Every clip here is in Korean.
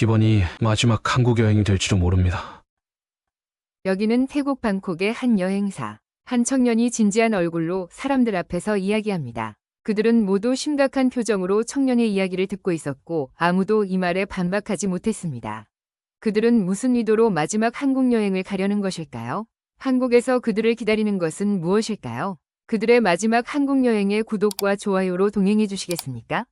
이번이 마지막 한국 여행이 될지도 모릅니다. 여기는 태국 방콕의 한 여행사. 한 청년이 진지한 얼굴로 사람들 앞에서 이야기합니다. 그들은 모두 심각한 표정으로 청년의 이야기를 듣고 있었고 아무도 이 말에 반박하지 못했습니다. 그들은 무슨 의도로 마지막 한국 여행을 가려는 것일까요? 한국에서 그들을 기다리는 것은 무엇일까요? 그들의 마지막 한국 여행의 구독과 좋아요로 동행해 주시겠습니까?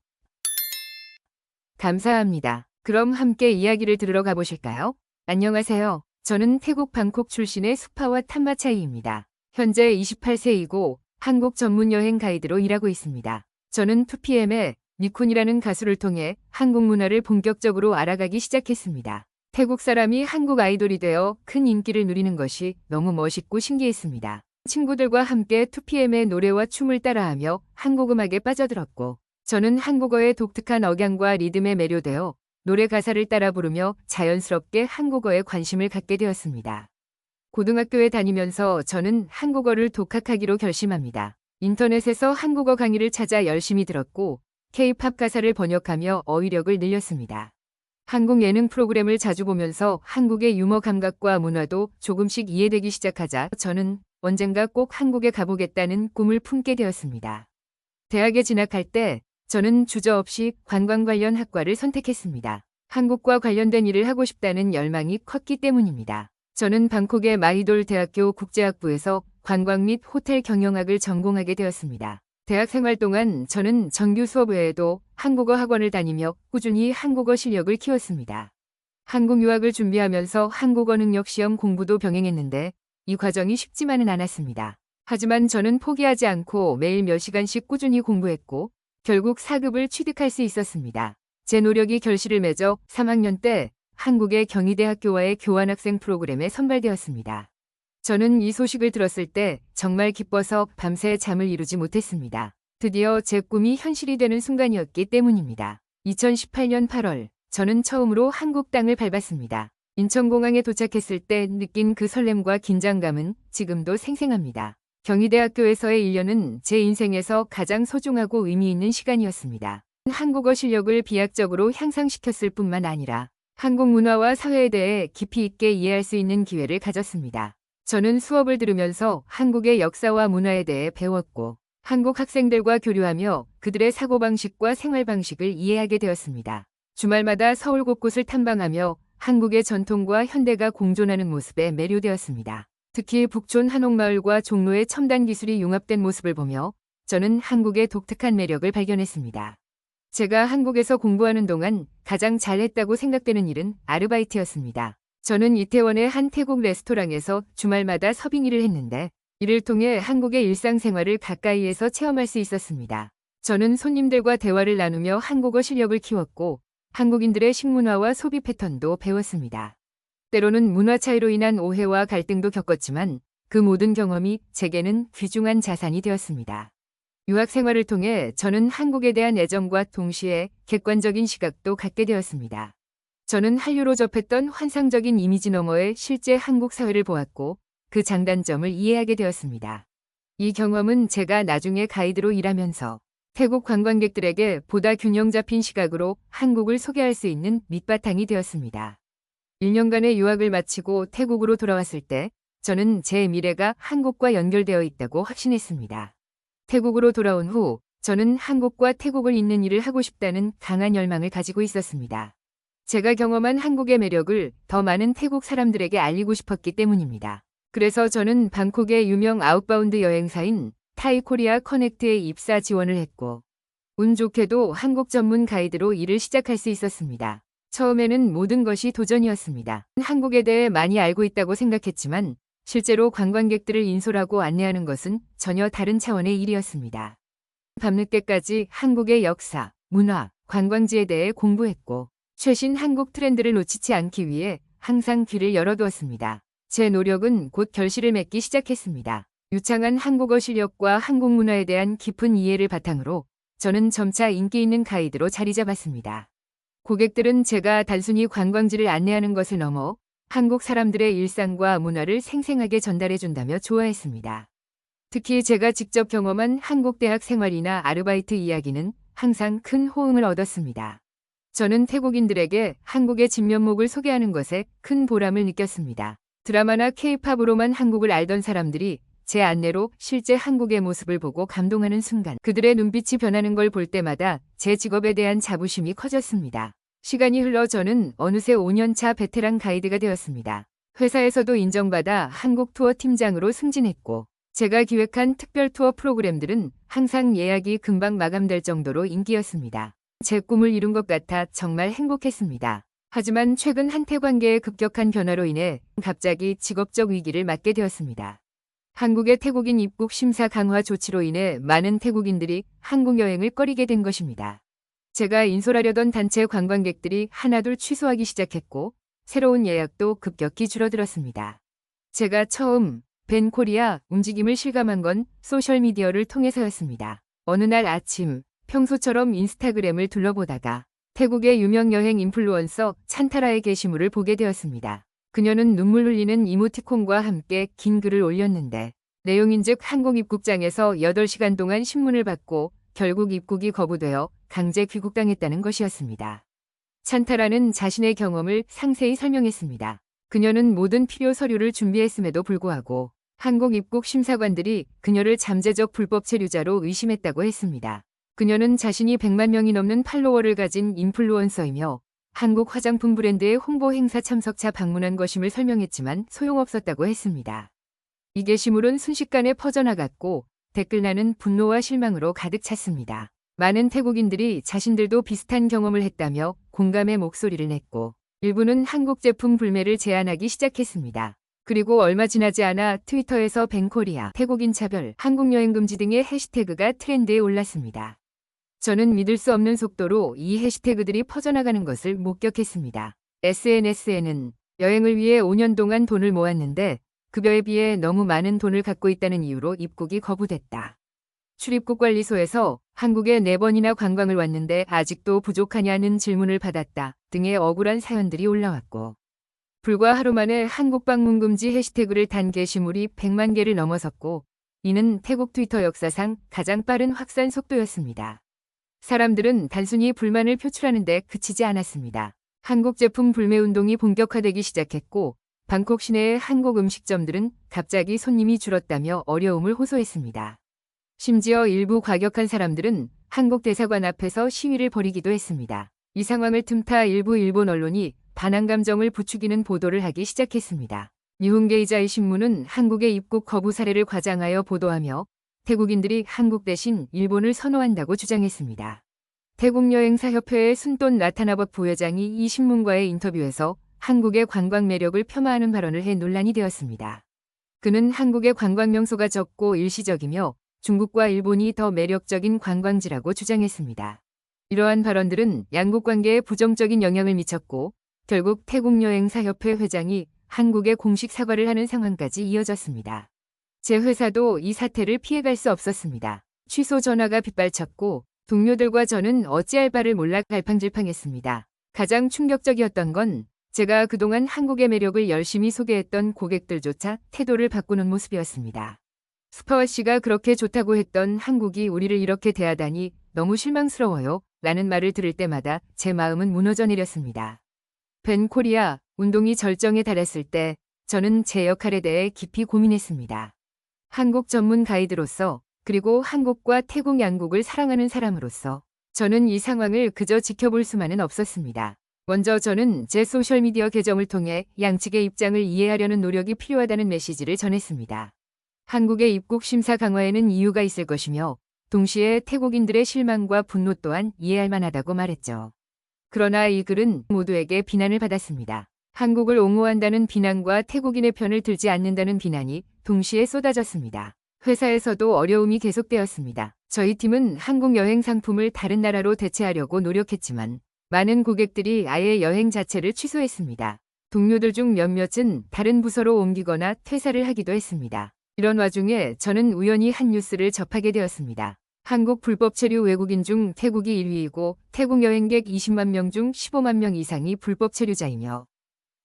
감사합니다. 그럼 함께 이야기를 들으러 가보실까요? 안녕하세요. 저는 태국 방콕 출신의 수파와 탐마차이입니다. 현재 28세이고 한국 전문 여행 가이드로 일하고 있습니다. 저는 2PM의 니쿤이라는 가수를 통해 한국 문화를 본격적으로 알아가기 시작했습니다. 태국 사람이 한국 아이돌이 되어 큰 인기를 누리는 것이 너무 멋있고 신기했습니다. 친구들과 함께 2PM의 노래와 춤을 따라하며 한국 음악에 빠져들었고 저는 한국어의 독특한 억양과 리듬에 매료되어 노래 가사를 따라 부르며 자연스럽게 한국어에 관심을 갖게 되었습니다. 고등학교에 다니면서 저는 한국어를 독학하기로 결심합니다. 인터넷에서 한국어 강의를 찾아 열심히 들었고 K-팝 가사를 번역하며 어휘력을 늘렸습니다. 한국 예능 프로그램을 자주 보면서 한국의 유머 감각과 문화도 조금씩 이해되기 시작하자 저는 언젠가 꼭 한국에 가보겠다는 꿈을 품게 되었습니다. 대학에 진학할 때 저는 주저없이 관광 관련 학과를 선택했습니다. 한국과 관련된 일을 하고 싶다는 열망이 컸기 때문입니다. 저는 방콕의 마이돌 대학교 국제학부에서 관광 및 호텔 경영학을 전공하게 되었습니다. 대학 생활 동안 저는 정규 수업 외에도 한국어 학원을 다니며 꾸준히 한국어 실력을 키웠습니다. 한국 유학을 준비하면서 한국어 능력 시험 공부도 병행했는데 이 과정이 쉽지만은 않았습니다. 하지만 저는 포기하지 않고 매일 몇 시간씩 꾸준히 공부했고 결국 4급을 취득할 수 있었습니다. 제 노력이 결실을 맺어 3학년 때 한국의 경희대학교와의 교환학생 프로그램에 선발되었습니다. 저는 이 소식을 들었을 때 정말 기뻐서 밤새 잠을 이루지 못했습니다. 드디어 제 꿈이 현실이 되는 순간이었기 때문입니다. 2018년 8월, 저는 처음으로 한국 땅을 밟았습니다. 인천공항에 도착했을 때 느낀 그 설렘과 긴장감은 지금도 생생합니다. 경희대학교에서의 1년은 제 인생에서 가장 소중하고 의미 있는 시간이었습니다. 한국어 실력을 비약적으로 향상시켰을 뿐만 아니라 한국 문화와 사회에 대해 깊이 있게 이해할 수 있는 기회를 가졌습니다. 저는 수업을 들으면서 한국의 역사와 문화에 대해 배웠고 한국 학생들과 교류하며 그들의 사고방식과 생활방식을 이해하게 되었습니다. 주말마다 서울 곳곳을 탐방하며 한국의 전통과 현대가 공존하는 모습에 매료되었습니다. 특히 북촌 한옥마을과 종로의 첨단 기술이 융합된 모습을 보며 저는 한국의 독특한 매력을 발견했습니다. 제가 한국에서 공부하는 동안 가장 잘했다고 생각되는 일은 아르바이트였습니다. 저는 이태원의 한 태국 레스토랑에서 주말마다 서빙 일을 했는데 이를 통해 한국의 일상생활을 가까이에서 체험할 수 있었습니다. 저는 손님들과 대화를 나누며 한국어 실력을 키웠고 한국인들의 식문화와 소비 패턴도 배웠습니다. 때로는 문화 차이로 인한 오해와 갈등도 겪었지만 그 모든 경험이 제게는 귀중한 자산이 되었습니다. 유학 생활을 통해 저는 한국에 대한 애정과 동시에 객관적인 시각도 갖게 되었습니다. 저는 한류로 접했던 환상적인 이미지 너머의 실제 한국 사회를 보았고 그 장단점을 이해하게 되었습니다. 이 경험은 제가 나중에 가이드로 일하면서 태국 관광객들에게 보다 균형 잡힌 시각으로 한국을 소개할 수 있는 밑바탕이 되었습니다. 1년간의 유학을 마치고 태국으로 돌아왔을 때 저는 제 미래가 한국과 연결되어 있다고 확신했습니다. 태국으로 돌아온 후 저는 한국과 태국을 잇는 일을 하고 싶다는 강한 열망을 가지고 있었습니다. 제가 경험한 한국의 매력을 더 많은 태국 사람들에게 알리고 싶었기 때문입니다. 그래서 저는 방콕의 유명 아웃바운드 여행사인 타이코리아 커넥트에 입사 지원을 했고 운 좋게도 한국 전문 가이드로 일을 시작할 수 있었습니다. 처음에는 모든 것이 도전이었습니다. 한국에 대해 많이 알고 있다고 생각했지만 실제로 관광객들을 인솔하고 안내하는 것은 전혀 다른 차원의 일이었습니다. 밤늦게까지 한국의 역사, 문화, 관광지에 대해 공부했고 최신 한국 트렌드를 놓치지 않기 위해 항상 귀를 열어두었습니다. 제 노력은 곧 결실을 맺기 시작했습니다. 유창한 한국어 실력과 한국 문화에 대한 깊은 이해를 바탕으로 저는 점차 인기 있는 가이드로 자리 잡았습니다. 고객들은 제가 단순히 관광지를 안내하는 것을 넘어 한국 사람들의 일상과 문화를 생생하게 전달해준다며 좋아했습니다. 특히 제가 직접 경험한 한국 대학 생활이나 아르바이트 이야기는 항상 큰 호응을 얻었습니다. 저는 태국인들에게 한국의 진면목을 소개하는 것에 큰 보람을 느꼈습니다. 드라마나 K-팝으로만 한국을 알던 사람들이 제 안내로 실제 한국의 모습을 보고 감동하는 순간 그들의 눈빛이 변하는 걸 볼 때마다 제 직업에 대한 자부심이 커졌습니다. 시간이 흘러 저는 어느새 5년차 베테랑 가이드가 되었습니다. 회사에서도 인정받아 한국 투어 팀장으로 승진했고 제가 기획한 특별 투어 프로그램들은 항상 예약이 금방 마감될 정도로 인기였습니다. 제 꿈을 이룬 것 같아 정말 행복했습니다. 하지만 최근 한태 관계의 급격한 변화로 인해 갑자기 직업적 위기를 맞게 되었습니다. 한국의 태국인 입국 심사 강화 조치로 인해 많은 태국인들이 한국 여행을 꺼리게 된 것입니다. 제가 인솔하려던 단체 관광객들이 하나둘 취소하기 시작했고 새로운 예약도 급격히 줄어들었습니다. 제가 처음 벤코리아 움직임을 실감한 건 소셜미디어를 통해서였습니다. 어느 날 아침 평소처럼 인스타그램을 둘러보다가 태국의 유명 여행 인플루언서 찬타라의 게시물을 보게 되었습니다. 그녀는 눈물 흘리는 이모티콘과 함께 긴 글을 올렸는데 내용인즉 한국 입국장에서 8시간 동안 신문을 받고 결국 입국이 거부되어 강제 귀국당했다는 것이었습니다. 찬타라는 자신의 경험을 상세히 설명했습니다. 그녀는 모든 필요 서류를 준비했음에도 불구하고 한국 입국 심사관들이 그녀를 잠재적 불법 체류자로 의심했다고 했습니다. 그녀는 자신이 100만 명이 넘는 팔로워를 가진 인플루언서이며 한국 화장품 브랜드의 홍보 행사 참석차 방문한 것임을 설명했지만 소용없었다고 했습니다. 이 게시물은 순식간에 퍼져나갔고 댓글란은 분노와 실망으로 가득 찼습니다. 많은 태국인들이 자신들도 비슷한 경험을 했다며 공감의 목소리를 냈고 일부는 한국 제품 불매를 제안하기 시작했습니다. 그리고 얼마 지나지 않아 트위터에서 벤코리아, 태국인 차별, 한국 여행 금지 등의 해시태그가 트렌드에 올랐습니다. 저는 믿을 수 없는 속도로 이 해시태그들이 퍼져나가는 것을 목격했습니다. SNS에는 여행을 위해 5년 동안 돈을 모았는데 급여에 비해 너무 많은 돈을 갖고 있다는 이유로 입국이 거부됐다. 출입국관리소에서 한국에 4번이나 관광을 왔는데 아직도 부족하냐는 질문을 받았다 등의 억울한 사연들이 올라왔고 불과 하루 만에 한국 방문 금지 해시태그를 단 게시물이 100만 개를 넘어섰고 이는 태국 트위터 역사상 가장 빠른 확산 속도였습니다. 사람들은 단순히 불만을 표출하는 데 그치지 않았습니다. 한국 제품 불매 운동이 본격화되기 시작했고 방콕 시내의 한국 음식점들은 갑자기 손님이 줄었다며 어려움을 호소했습니다. 심지어 일부 과격한 사람들은 한국 대사관 앞에서 시위를 벌이기도 했습니다. 이 상황을 틈타 일부 일본 언론이 반항 감정을 부추기는 보도를 하기 시작했습니다. 니혼게이자이 신문은 한국의 입국 거부 사례를 과장하여 보도하며 태국인들이 한국 대신 일본을 선호한다고 주장했습니다. 태국여행사협회의 순돈 라타나벗 부회장이 이 신문과의 인터뷰에서 한국의 관광 매력을 폄하하는 발언을 해 논란이 되었습니다. 그는 한국의 관광 명소가 적고 일시적이며 중국과 일본이 더 매력적인 관광지라고 주장했습니다. 이러한 발언들은 양국 관계에 부정적인 영향을 미쳤고 결국 태국여행사협회 회장이 한국에 공식 사과를 하는 상황까지 이어졌습니다. 제 회사도 이 사태를 피해갈 수 없었습니다. 취소 전화가 빗발쳤고 동료들과 저는 어찌할 바를 몰라 갈팡질팡했습니다. 가장 충격적이었던 건 제가 그동안 한국의 매력을 열심히 소개했던 고객들조차 태도를 바꾸는 모습이었습니다. 스파와 씨가 그렇게 좋다고 했던 한국이 우리를 이렇게 대하다니 너무 실망스러워요 라는 말을 들을 때마다 제 마음은 무너져 내렸습니다. 벤코리아 운동이 절정에 달했을 때 저는 제 역할에 대해 깊이 고민했습니다. 한국 전문 가이드로서 그리고 한국과 태국 양국을 사랑하는 사람으로서 저는 이 상황을 그저 지켜볼 수만은 없었습니다. 먼저 저는 제 소셜미디어 계정을 통해 양측의 입장을 이해하려는 노력이 필요하다는 메시지를 전했습니다. 한국의 입국 심사 강화에는 이유가 있을 것이며 동시에 태국인들의 실망과 분노 또한 이해할 만하다고 말했죠. 그러나 이 글은 모두에게 비난을 받았습니다. 한국을 옹호한다는 비난과 태국인의 편을 들지 않는다는 비난이 동시에 쏟아졌습니다. 회사에서도 어려움이 계속되었습니다. 저희 팀은 한국 여행 상품을 다른 나라로 대체하려고 노력했지만 많은 고객들이 아예 여행 자체를 취소했습니다. 동료들 중 몇몇은 다른 부서로 옮기거나 퇴사를 하기도 했습니다. 이런 와중에 저는 우연히 한 뉴스를 접하게 되었습니다. 한국 불법 체류 외국인 중 태국이 1위이고 태국 여행객 20만 명 중 15만 명 이상이 불법 체류자이며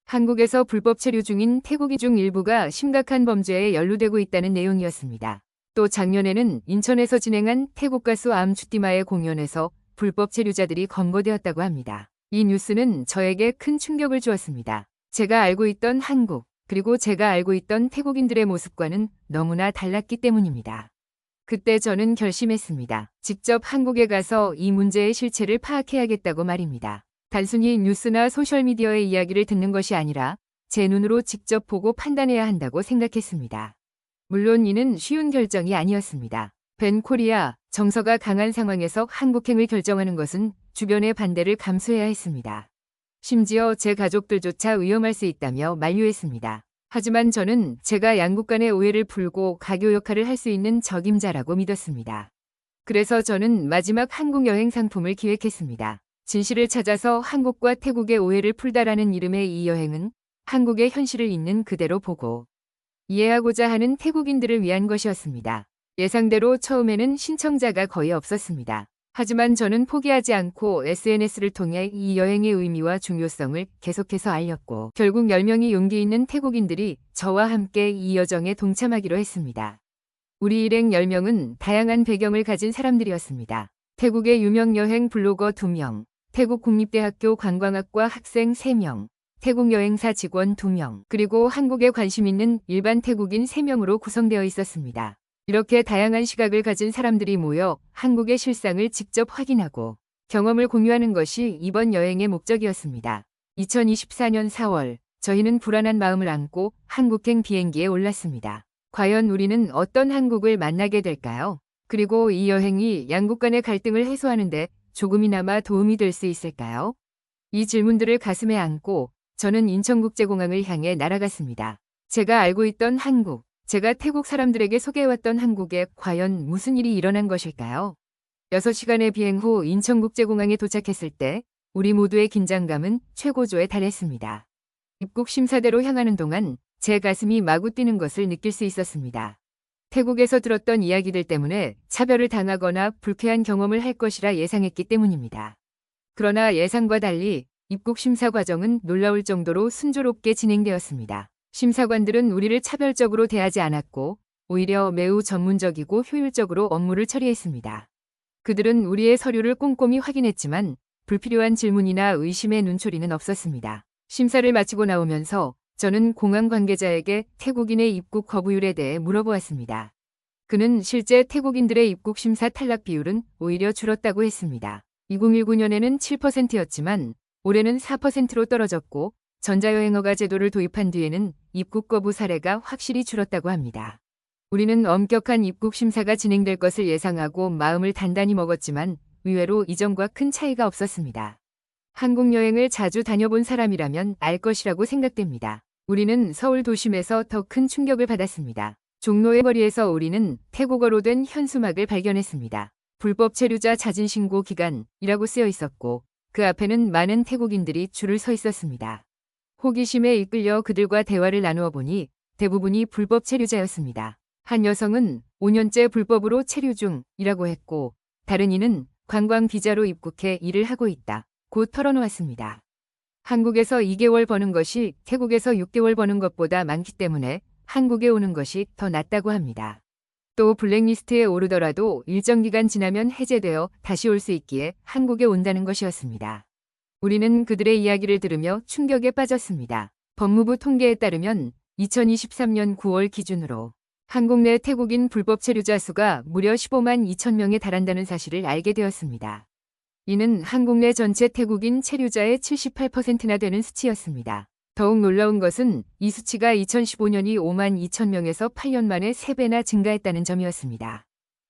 한국에서 불법 체류 중인 태국인 중 일부가 심각한 범죄에 연루되고 있다는 내용이었습니다. 또 작년에는 인천에서 진행한 태국 가수 암추띠마의 공연에서 불법 체류자들이 검거되었다고 합니다. 이 뉴스는 저에게 큰 충격을 주었습니다. 제가 알고 있던 한국, 그리고 제가 알고 있던 태국인들의 모습과는 너무나 달랐기 때문입니다. 그때 저는 결심했습니다. 직접 한국에 가서 이 문제의 실체를 파악해야겠다고 말입니다. 단순히 뉴스나 소셜미디어의 이야기를 듣는 것이 아니라 제 눈으로 직접 보고 판단해야 한다고 생각했습니다. 물론 이는 쉬운 결정이 아니었습니다. 벤 코리아, 정서가 강한 상황에서 한국행을 결정하는 것은 주변의 반대를 감수해야 했습니다. 심지어 제 가족들조차 위험할 수 있다며 만류했습니다. 하지만 저는 제가 양국 간의 오해를 풀고 가교 역할을 할 수 있는 적임자라고 믿었습니다. 그래서 저는 마지막 한국 여행 상품을 기획했습니다. 진실을 찾아서 한국과 태국의 오해를 풀다라는 이름의 이 여행은 한국의 현실을 있는 그대로 보고 이해하고자 하는 태국인들을 위한 것이었습니다. 예상대로 처음에는 신청자가 거의 없었습니다. 하지만 저는 포기하지 않고 SNS를 통해 이 여행의 의미와 중요성을 계속해서 알렸고 결국 10명의 용기 있는 태국인들이 저와 함께 이 여정에 동참하기로 했습니다. 우리 일행 10명은 다양한 배경을 가진 사람들이었습니다. 태국의 유명 여행 블로거 2명, 태국 국립대학교 관광학과 학생 3명, 태국 여행사 직원 2명, 그리고 한국에 관심 있는 일반 태국인 3명으로 구성되어 있었습니다. 이렇게 다양한 시각을 가진 사람들이 모여 한국의 실상을 직접 확인하고 경험을 공유하는 것이 이번 여행의 목적이었습니다. 2024년 4월, 저희는 불안한 마음을 안고 한국행 비행기에 올랐습니다. 과연 우리는 어떤 한국을 만나게 될까요? 그리고 이 여행이 양국 간의 갈등을 해소하는데 조금이나마 도움이 될 수 있을까요? 이 질문들을 가슴에 안고 저는 인천국제공항을 향해 날아갔습니다. 제가 알고 있던 한국, 제가 태국 사람들에게 소개해왔던 한국에 과연 무슨 일이 일어난 것일까요? 6시간의 비행 후 인천국제공항에 도착했을 때 우리 모두의 긴장감은 최고조에 달했습니다. 입국 심사대로 향하는 동안 제 가슴이 마구 뛰는 것을 느낄 수 있었습니다. 태국에서 들었던 이야기들 때문에 차별을 당하거나 불쾌한 경험을 할 것이라 예상했기 때문입니다. 그러나 예상과 달리 입국 심사 과정은 놀라울 정도로 순조롭게 진행되었습니다. 심사관들은 우리를 차별적으로 대하지 않았고 오히려 매우 전문적이고 효율적으로 업무를 처리했습니다. 그들은 우리의 서류를 꼼꼼히 확인했지만 불필요한 질문이나 의심의 눈초리는 없었습니다. 심사를 마치고 나오면서 저는 공항 관계자에게 태국인의 입국 거부율에 대해 물어보았습니다. 그는 실제 태국인들의 입국 심사 탈락 비율은 오히려 줄었다고 했습니다. 2019년에는 7%였지만 올해는 4%로 떨어졌고 전자여행허가 제도를 도입한 뒤에는 입국 거부 사례가 확실히 줄었다고 합니다. 우리는 엄격한 입국 심사가 진행될 것을 예상하고 마음을 단단히 먹었지만 의외로 이전과 큰 차이가 없었습니다. 한국 여행을 자주 다녀본 사람이라면 알 것이라고 생각됩니다. 우리는 서울 도심에서 더 큰 충격을 받았습니다. 종로의 거리에서 우리는 태국어로 된 현수막을 발견했습니다. 불법 체류자 자진 신고 기간이라고 쓰여 있었고 그 앞에는 많은 태국인들이 줄을 서 있었습니다. 호기심에 이끌려 그들과 대화를 나누어 보니 대부분이 불법 체류자였습니다. 한 여성은 5년째 불법으로 체류 중이라고 했고 다른 이는 관광 비자로 입국해 일을 하고 있다. 곧 털어놓았습니다. 한국에서 2개월 버는 것이 태국에서 6개월 버는 것보다 많기 때문에 한국에 오는 것이 더 낫다고 합니다. 또 블랙리스트에 오르더라도 일정 기간 지나면 해제되어 다시 올 수 있기에 한국에 온다는 것이었습니다. 우리는 그들의 이야기를 들으며 충격에 빠졌습니다. 법무부 통계에 따르면 2023년 9월 기준으로 한국 내 태국인 불법 체류자 수가 무려 15만 2천 명에 달한다는 사실을 알게 되었습니다. 이는 한국 내 전체 태국인 체류자의 78%나 되는 수치였습니다. 더욱 놀라운 것은 이 수치가 2015년이 5만 2천 명에서 8년 만에 3배나 증가했다는 점이었습니다.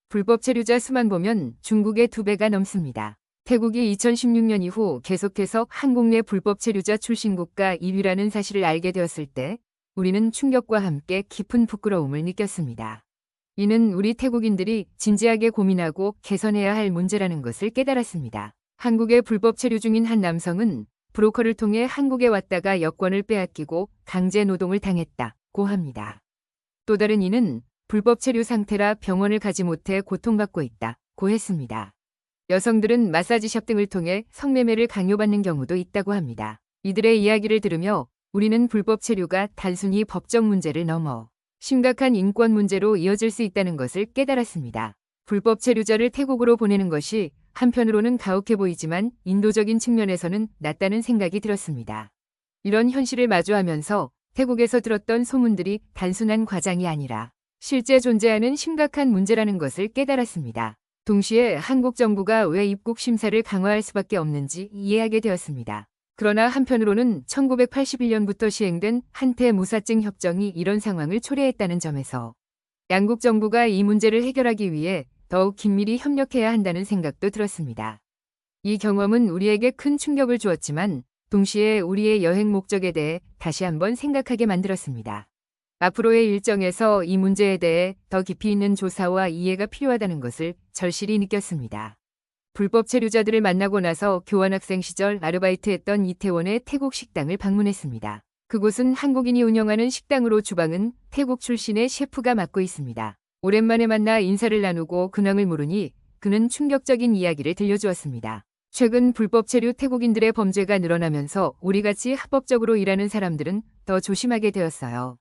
불법 체류자 수만 보면 중국의 2배가 넘습니다. 태국이 2016년 이후 계속해서 한국 내 불법 체류자 출신 국가 1위라는 사실을 알게 되었을 때 우리는 충격과 함께 깊은 부끄러움을 느꼈습니다. 이는 우리 태국인들이 진지하게 고민하고 개선해야 할 문제라는 것을 깨달았습니다. 한국에 불법 체류 중인 한 남성은 브로커를 통해 한국에 왔다가 여권을 빼앗기고 강제 노동을 당했다고 합니다. 또 다른 이는 불법 체류 상태라 병원을 가지 못해 고통받고 있다고 했습니다. 여성들은 마사지샵 등을 통해 성매매를 강요받는 경우도 있다고 합니다. 이들의 이야기를 들으며 우리는 불법 체류가 단순히 법적 문제를 넘어 심각한 인권 문제로 이어질 수 있다는 것을 깨달았습니다. 불법 체류자를 태국으로 보내는 것이 한편으로는 가혹해 보이지만 인도적인 측면에서는 낫다는 생각이 들었습니다. 이런 현실을 마주하면서 태국에서 들었던 소문들이 단순한 과장이 아니라 실제 존재하는 심각한 문제라는 것을 깨달았습니다. 동시에 한국 정부가 왜 입국 심사를 강화할 수밖에 없는지 이해하게 되었습니다. 그러나 한편으로는 1981년부터 시행된 한태 무사증 협정이 이런 상황을 초래했다는 점에서 양국 정부가 이 문제를 해결하기 위해 더욱 긴밀히 협력해야 한다는 생각도 들었습니다. 이 경험은 우리에게 큰 충격을 주었지만 동시에 우리의 여행 목적에 대해 다시 한번 생각하게 만들었습니다. 앞으로의 일정에서 이 문제에 대해 더 깊이 있는 조사와 이해가 필요하다는 것을 절실히 느꼈습니다. 불법 체류자들을 만나고 나서 교환학생 시절 아르바이트했던 이태원의 태국 식당을 방문했습니다. 그곳은 한국인이 운영하는 식당으로 주방은 태국 출신의 셰프가 맡고 있습니다. 오랜만에 만나 인사를 나누고 근황을 물으니 그는 충격적인 이야기를 들려주었습니다. 최근 불법 체류 태국인들의 범죄가 늘어나면서 우리같이 합법적으로 일하는 사람들은 더 조심하게 되었어요.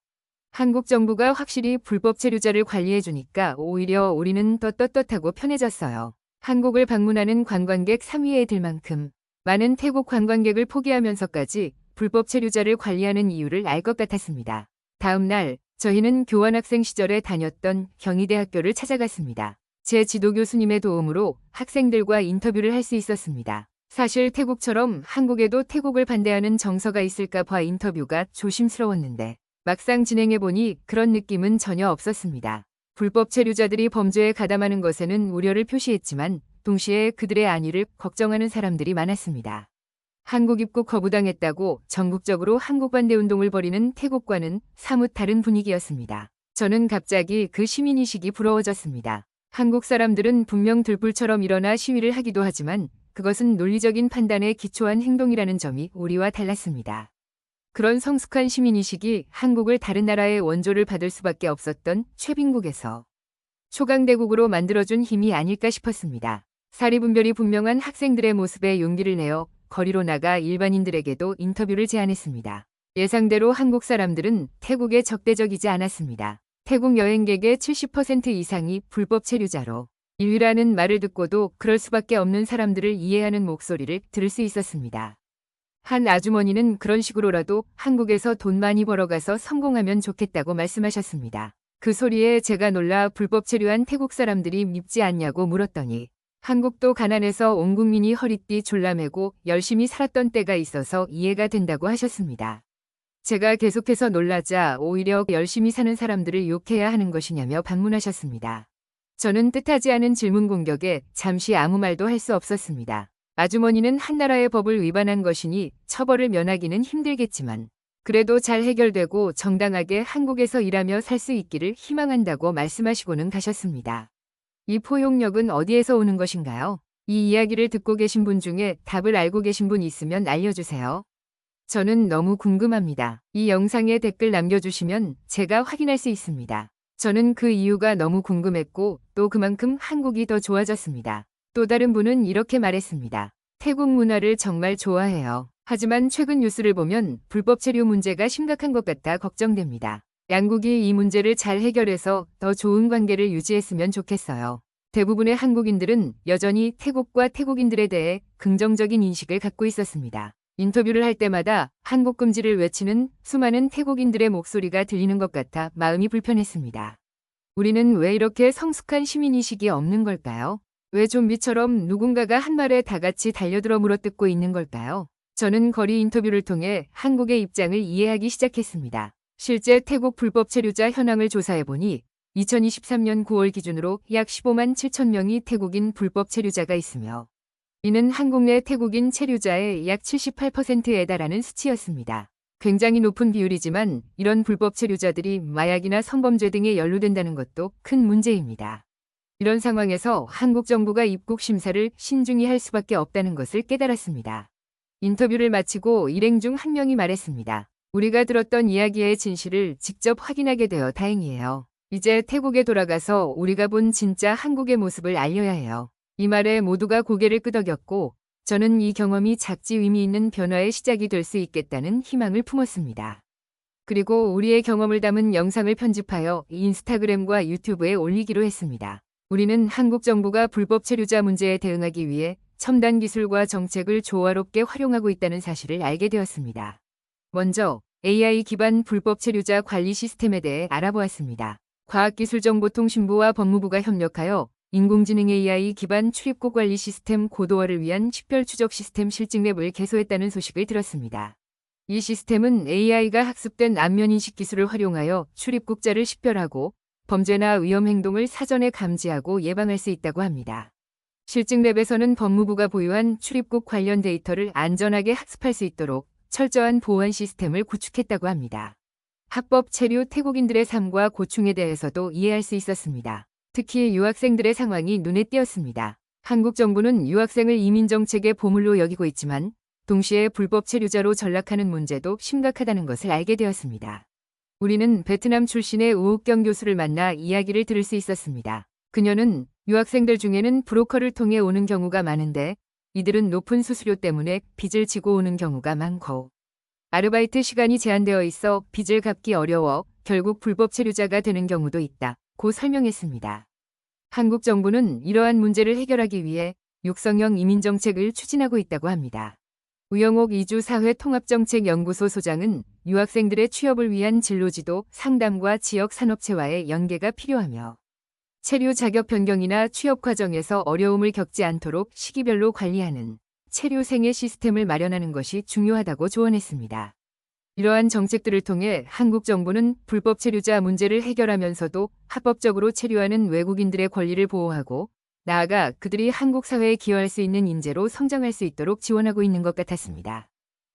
한국 정부가 확실히 불법 체류자를 관리해주니까 오히려 우리는 더 떳떳하고 편해졌어요. 한국을 방문하는 관광객 3위에 들 만큼 많은 태국 관광객을 포기하면서까지 불법 체류자를 관리하는 이유를 알 것 같았습니다. 다음 날 저희는 교환학생 시절에 다녔던 경희대학교를 찾아갔습니다. 제 지도 교수님의 도움으로 학생들과 인터뷰를 할 수 있었습니다. 사실 태국처럼 한국에도 태국을 반대하는 정서가 있을까 봐 인터뷰가 조심스러웠는데 막상 진행해보니 그런 느낌은 전혀 없었습니다. 불법 체류자들이 범죄에 가담하는 것에는 우려를 표시했지만 동시에 그들의 안위를 걱정하는 사람들이 많았습니다. 한국 입국 거부당했다고 전국적으로 한국 반대 운동을 벌이는 태국과는 사뭇 다른 분위기였습니다. 저는 갑자기 그 시민의식이 부러워졌습니다. 한국 사람들은 분명 들불처럼 일어나 시위를 하기도 하지만 그것은 논리적인 판단에 기초한 행동이라는 점이 우리와 달랐습니다. 그런 성숙한 시민의식이 한국을 다른 나라의 원조를 받을 수밖에 없었던 최빈국에서 초강대국으로 만들어준 힘이 아닐까 싶었습니다. 사리분별이 분명한 학생들의 모습에 용기를 내어 거리로 나가 일반인들에게도 인터뷰를 제안했습니다. 예상대로 한국 사람들은 태국에 적대적이지 않았습니다. 태국 여행객의 70% 이상이 불법 체류자로 인류라는 말을 듣고도 그럴 수밖에 없는 사람들을 이해하는 목소리를 들을 수 있었습니다. 한 아주머니는 그런 식으로라도 한국에서 돈 많이 벌어가서 성공하면 좋겠다고 말씀하셨습니다. 그 소리에 제가 놀라 불법 체류한 태국 사람들이 밉지 않냐고 물었더니 한국도 가난해서 온 국민이 허리띠 졸라매고 열심히 살았던 때가 있어서 이해가 된다고 하셨습니다. 제가 계속해서 놀라자 오히려 열심히 사는 사람들을 욕해야 하는 것이냐며 반문하셨습니다. 저는 뜻하지 않은 질문 공격에 잠시 아무 말도 할 수 없었습니다. 아주머니는 한나라의 법을 위반한 것이니 처벌을 면하기는 힘들겠지만 그래도 잘 해결되고 정당하게 한국에서 일하며 살 수 있기를 희망한다고 말씀하시고는 가셨습니다. 이 포용력은 어디에서 오는 것인가요? 이 이야기를 듣고 계신 분 중에 답을 알고 계신 분 있으면 알려주세요. 저는 너무 궁금합니다. 이 영상에 댓글 남겨주시면 제가 확인할 수 있습니다. 저는 그 이유가 너무 궁금했고 또 그만큼 한국이 더 좋아졌습니다. 또 다른 분은 이렇게 말했습니다. 태국 문화를 정말 좋아해요. 하지만 최근 뉴스를 보면 불법 체류 문제가 심각한 것 같아 걱정됩니다. 양국이 이 문제를 잘 해결해서 더 좋은 관계를 유지했으면 좋겠어요. 대부분의 한국인들은 여전히 태국과 태국인들에 대해 긍정적인 인식을 갖고 있었습니다. 인터뷰를 할 때마다 한국 금지를 외치는 수많은 태국인들의 목소리가 들리는 것 같아 마음이 불편했습니다. 우리는 왜 이렇게 성숙한 시민의식이 없는 걸까요? 왜 좀비처럼 누군가가 한 말에 다 같이 달려들어 물어뜯고 있는 걸까요? 저는 거리 인터뷰를 통해 한국의 입장을 이해하기 시작했습니다. 실제 태국 불법 체류자 현황을 조사해보니 2023년 9월 기준으로 약 15만 7천 명이 태국인 불법 체류자가 있으며 이는 한국 내 태국인 체류자의 약 78%에 달하는 수치였습니다. 굉장히 높은 비율이지만 이런 불법 체류자들이 마약이나 성범죄 등에 연루된다는 것도 큰 문제입니다. 이런 상황에서 한국 정부가 입국 심사를 신중히 할 수밖에 없다는 것을 깨달았습니다. 인터뷰를 마치고 일행 중 한 명이 말했습니다. 우리가 들었던 이야기의 진실을 직접 확인하게 되어 다행이에요. 이제 태국에 돌아가서 우리가 본 진짜 한국의 모습을 알려야 해요. 이 말에 모두가 고개를 끄덕였고 저는 이 경험이 작지 의미 있는 변화의 시작이 될 수 있겠다는 희망을 품었습니다. 그리고 우리의 경험을 담은 영상을 편집하여 인스타그램과 유튜브에 올리기로 했습니다. 우리는 한국 정부가 불법 체류자 문제에 대응하기 위해 첨단 기술과 정책을 조화롭게 활용하고 있다는 사실을 알게 되었습니다. 먼저 AI 기반 불법 체류자 관리 시스템에 대해 알아보았습니다. 과학기술정보통신부와 법무부가 협력하여 인공지능 AI 기반 출입국 관리 시스템 고도화를 위한 식별 추적 시스템 실증랩을 개소했다는 소식을 들었습니다. 이 시스템은 AI가 학습된 안면인식 기술을 활용하여 출입국자를 식별하고 범죄나 위험 행동을 사전에 감지하고 예방할 수 있다고 합니다. 실증랩에서는 법무부가 보유한 출입국 관련 데이터를 안전하게 학습할 수 있도록 철저한 보안 시스템을 구축했다고 합니다. 합법 체류 태국인들의 삶과 고충에 대해서도 이해할 수 있었습니다. 특히 유학생들의 상황이 눈에 띄었습니다. 한국 정부는 유학생을 이민정책의 보물로 여기고 있지만 동시에 불법 체류자로 전락하는 문제도 심각하다는 것을 알게 되었습니다. 우리는 베트남 출신의 우옥경 교수를 만나 이야기를 들을 수 있었습니다. 그녀는 유학생들 중에는 브로커를 통해 오는 경우가 많은데 이들은 높은 수수료 때문에 빚을 지고 오는 경우가 많고 아르바이트 시간이 제한되어 있어 빚을 갚기 어려워 결국 불법 체류자가 되는 경우도 있다고 설명했습니다. 한국 정부는 이러한 문제를 해결하기 위해 육성형 이민정책을 추진하고 있다고 합니다. 우영옥 이주사회통합정책연구소 소장은 유학생들의 취업을 위한 진로지도 상담과 지역 산업체와의 연계가 필요하며 체류 자격 변경이나 취업 과정에서 어려움을 겪지 않도록 시기별로 관리하는 체류 생애 시스템을 마련하는 것이 중요하다고 조언했습니다. 이러한 정책들을 통해 한국 정부는 불법 체류자 문제를 해결하면서도 합법적으로 체류하는 외국인들의 권리를 보호하고 나아가 그들이 한국 사회에 기여할 수 있는 인재로 성장할 수 있도록 지원하고 있는 것 같았습니다.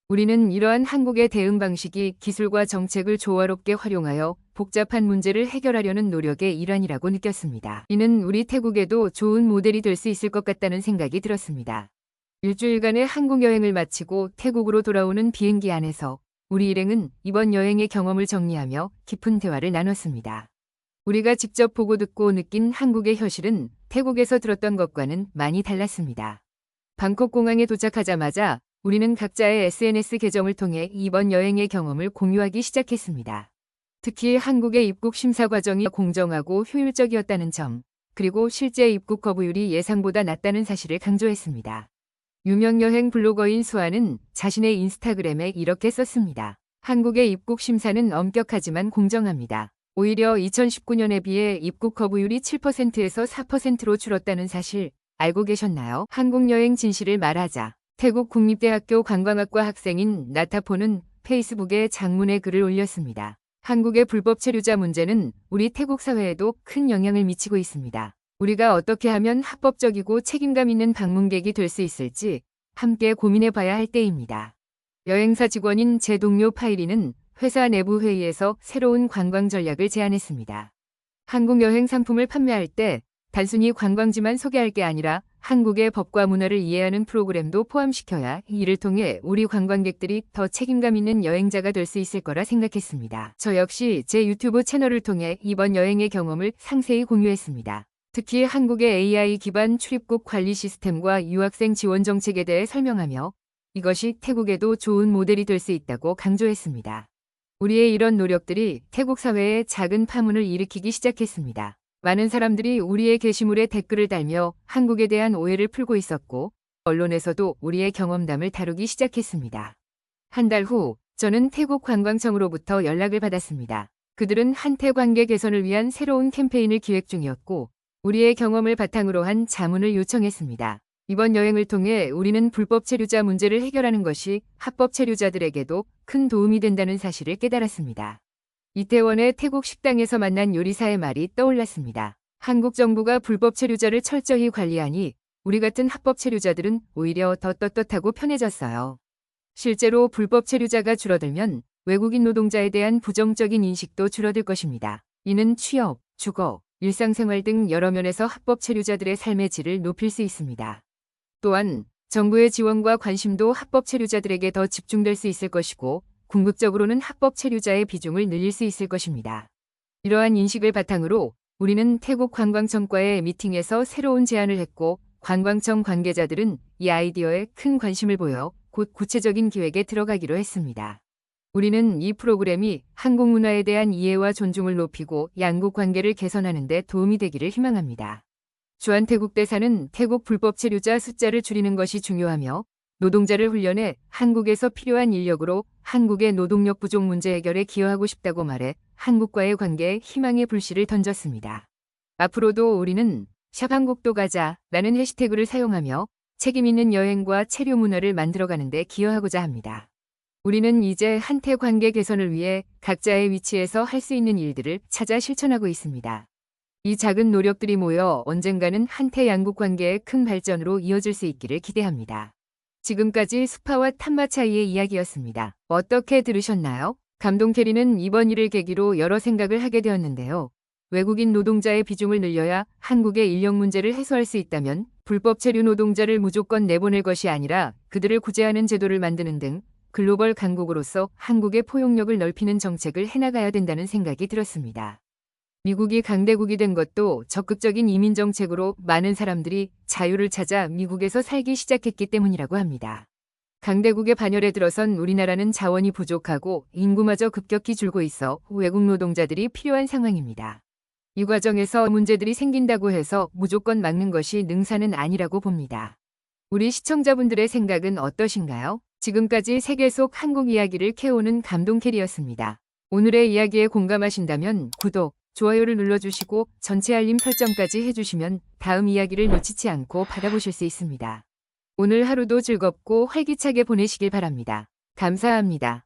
우리는 이러한 한국의 대응 방식이 기술과 정책을 조화롭게 활용하여 복잡한 문제를 해결하려는 노력의 일환이라고 느꼈습니다. 이는 우리 태국에도 좋은 모델이 될 수 있을 것 같다는 생각이 들었습니다. 일주일간의 한국 여행을 마치고 태국으로 돌아오는 비행기 안에서 우리 일행은 이번 여행의 경험을 정리하며 깊은 대화를 나눴습니다. 우리가 직접 보고 듣고 느낀 한국의 현실은 태국에서 들었던 것과는 많이 달랐습니다. 방콕 공항에 도착하자마자 우리는 각자의 SNS 계정을 통해 이번 여행의 경험을 공유하기 시작했습니다. 특히 한국의 입국 심사 과정이 공정하고 효율적이었다는 점, 그리고 실제 입국 거부율이 예상보다 낮다는 사실을 강조했습니다. 유명 여행 블로거인 수아는 자신의 인스타그램에 이렇게 썼습니다. 한국의 입국 심사는 엄격하지만 공정합니다. 오히려 2019년에 비해 입국 거부율이 7%에서 4%로 줄었다는 사실 알고 계셨나요? 한국 여행 진실을 말하자. 태국 국립대학교 관광학과 학생인 나타포는 페이스북에 장문의 글을 올렸습니다. 한국의 불법 체류자 문제는 우리 태국 사회에도 큰 영향을 미치고 있습니다. 우리가 어떻게 하면 합법적이고 책임감 있는 방문객이 될 수 있을지 함께 고민해 봐야 할 때입니다. 여행사 직원인 제 동료 파이리는 회사 내부 회의에서 새로운 관광 전략을 제안했습니다. 한국 여행 상품을 판매할 때 단순히 관광지만 소개할 게 아니라 한국의 법과 문화를 이해하는 프로그램도 포함시켜야 이를 통해 우리 관광객들이 더 책임감 있는 여행자가 될 수 있을 거라 생각했습니다. 저 역시 제 유튜브 채널을 통해 이번 여행의 경험을 상세히 공유했습니다. 특히 한국의 AI 기반 출입국 관리 시스템과 유학생 지원 정책에 대해 설명하며 이것이 태국에도 좋은 모델이 될 수 있다고 강조했습니다. 우리의 이런 노력들이 태국 사회에 작은 파문을 일으키기 시작했습니다. 많은 사람들이 우리의 게시물에 댓글을 달며 한국에 대한 오해를 풀고 있었고 언론에서도 우리의 경험담을 다루기 시작했습니다. 한 달 후 저는 태국 관광청으로부터 연락을 받았습니다. 그들은 한태 관계 개선을 위한 새로운 캠페인을 기획 중이었고 우리의 경험을 바탕으로 한 자문을 요청했습니다. 이번 여행을 통해 우리는 불법 체류자 문제를 해결하는 것이 합법 체류자들에게도 큰 도움이 된다는 사실을 깨달았습니다. 이태원의 태국 식당에서 만난 요리사의 말이 떠올랐습니다. 한국 정부가 불법 체류자를 철저히 관리하니 우리 같은 합법 체류자들은 오히려 더 떳떳하고 편해졌어요. 실제로 불법 체류자가 줄어들면 외국인 노동자에 대한 부정적인 인식도 줄어들 것입니다. 이는 취업, 주거, 일상생활 등 여러 면에서 합법 체류자들의 삶의 질을 높일 수 있습니다. 또한 정부의 지원과 관심도 합법 체류자들에게 더 집중될 수 있을 것이고 궁극적으로는 합법 체류자의 비중을 늘릴 수 있을 것입니다. 이러한 인식을 바탕으로 우리는 태국 관광청과의 미팅에서 새로운 제안을 했고 관광청 관계자들은 이 아이디어에 큰 관심을 보여 곧 구체적인 기획에 들어가기로 했습니다. 우리는 이 프로그램이 한국 문화에 대한 이해와 존중을 높이고 양국 관계를 개선하는 데 도움이 되기를 희망합니다. 주한태국 대사는 태국 불법 체류자 숫자를 줄이는 것이 중요하며 노동자를 훈련해 한국에서 필요한 인력으로 한국의 노동력 부족 문제 해결에 기여하고 싶다고 말해 한국과의 관계에 희망의 불씨를 던졌습니다. 앞으로도 우리는 샵 한국도 가자라는 해시태그를 사용하며 책임 있는 여행과 체류 문화를 만들어가는 데 기여하고자 합니다. 우리는 이제 한태 관계 개선을 위해 각자의 위치에서 할 수 있는 일들을 찾아 실천하고 있습니다. 이 작은 노력들이 모여 언젠가는 한태 양국 관계의 큰 발전으로 이어질 수 있기를 기대합니다. 지금까지 수파와 탄마차이의 이야기였습니다. 어떻게 들으셨나요? 감동 캐리는 이번 일을 계기로 여러 생각을 하게 되었는데요. 외국인 노동자의 비중을 늘려야 한국의 인력 문제를 해소할 수 있다면 불법 체류 노동자를 무조건 내보낼 것이 아니라 그들을 구제하는 제도를 만드는 등 글로벌 강국으로서 한국의 포용력을 넓히는 정책을 해나가야 된다는 생각이 들었습니다. 미국이 강대국이 된 것도 적극적인 이민 정책으로 많은 사람들이 자유를 찾아 미국에서 살기 시작했기 때문이라고 합니다. 강대국의 반열에 들어선 우리나라는 자원이 부족하고 인구마저 급격히 줄고 있어 외국 노동자들이 필요한 상황입니다. 이 과정에서 문제들이 생긴다고 해서 무조건 막는 것이 능사는 아니라고 봅니다. 우리 시청자분들의 생각은 어떠신가요? 지금까지 세계 속 한국 이야기를 캐오는 감동 캐리였습니다. 오늘의 이야기에 공감하신다면 구독, 좋아요를 눌러주시고 전체 알림 설정까지 해주시면 다음 이야기를 놓치지 않고 받아보실 수 있습니다. 오늘 하루도 즐겁고 활기차게 보내시길 바랍니다. 감사합니다.